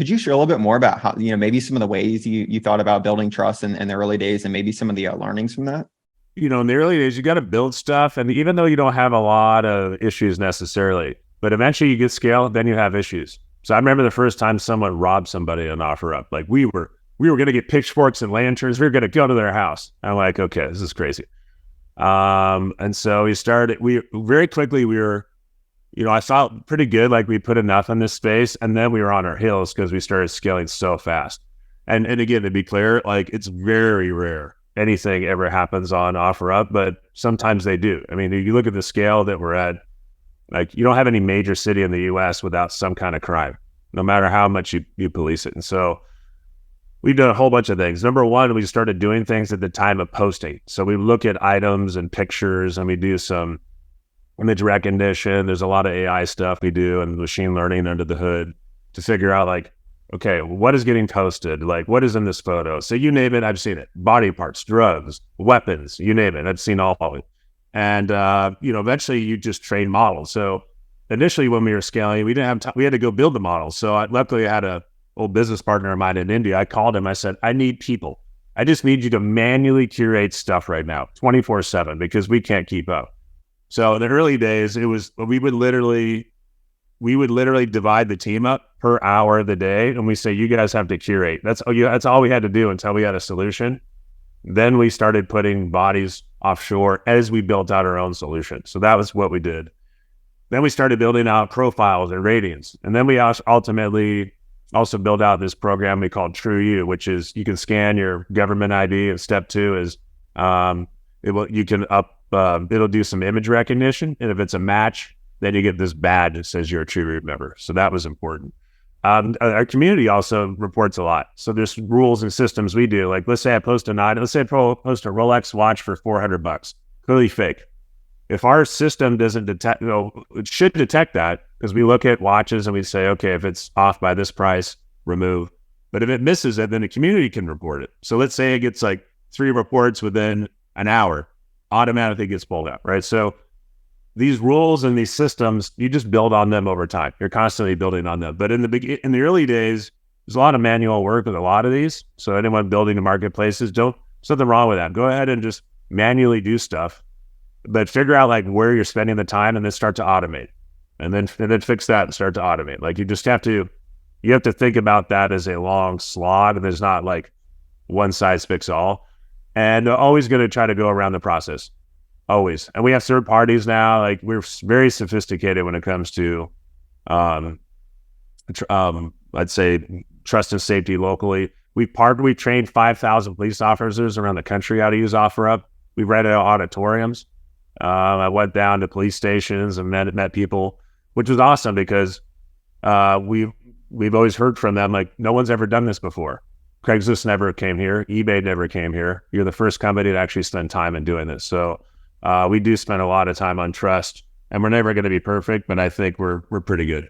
Could you share a little bit more about how, maybe some of the ways you thought about building trust in the early days and maybe some of the learnings from that? In the early days, you got to build stuff. And even though you don't have a lot of issues necessarily, but eventually you get scale, then you have issues. So I remember the first time someone robbed somebody on OfferUp. Like we were going to get pitchforks and lanterns. We were going to go to their house. I'm like, okay, this is crazy. And so we very quickly, I felt pretty good. Like we put enough in this space, and then we were on our heels because we started scaling so fast. And again, to be clear, like it's very rare anything ever happens on OfferUp, but sometimes they do. I mean, if you look at the scale that we're at, like you don't have any major city in the US without some kind of crime, no matter how much you police it. And so we've done a whole bunch of things. Number one, we started doing things at the time of posting. So we look at items and pictures, and we do some image recognition. There's a lot of AI stuff we do and machine learning under the hood to figure out like, okay, what is getting posted? Like what is in this photo? So you name it, I've seen it. Body parts, drugs, weapons, you name it. I've seen all of it. And, eventually you just train models. So initially when we were scaling, we didn't have time. We had to go build the models. So luckily I had a old business partner of mine in India. I called him. I said, I need people. I just need you to manually curate stuff right now, 24/7, because we can't keep up. So in the early days, we would literally divide the team up per hour of the day. And we say, you guys have to curate. That's all we had to do until we had a solution. Then we started putting bodies offshore as we built out our own solution. So that was what we did. Then we started building out profiles and ratings. And then we ultimately also built out this program we called TrueU, which is you can scan your government ID. And step two is it'll do some image recognition. And if it's a match, then you get this badge that says you're a TrueU member. So that was important. Our community also reports a lot. So there's rules and systems we do. Like let's say I post a Rolex watch for $400, clearly fake. If our system doesn't detect, it should detect that because we look at watches and we say, okay, if it's off by this price, remove. But if it misses it, then the community can report it. So let's say it gets like 3 reports within an hour, automatically gets pulled out, right? So these rules and these systems, you just build on them over time. You're constantly building on them. But in the early days, there's a lot of manual work with a lot of these. So anyone building the marketplaces, there's nothing wrong with that. Go ahead and just manually do stuff, but figure out like where you're spending the time and then start to automate. And then fix that and start to automate. Like you have to think about that as a long slog, and there's not like one size fits all. And always going to try to go around the process. Always. And we have third parties now. Like we're very sophisticated when it comes to, I'd say trust and safety locally. We've trained 5,000 police officers around the country how to use OfferUp. We rented auditoriums. I went down to police stations and met people, which was awesome because we've always heard from them like no one's ever done this before. Craigslist never came here. eBay never came here. You're the first company to actually spend time in doing this. So we do spend a lot of time on trust, and we're never going to be perfect, but I think we're pretty good.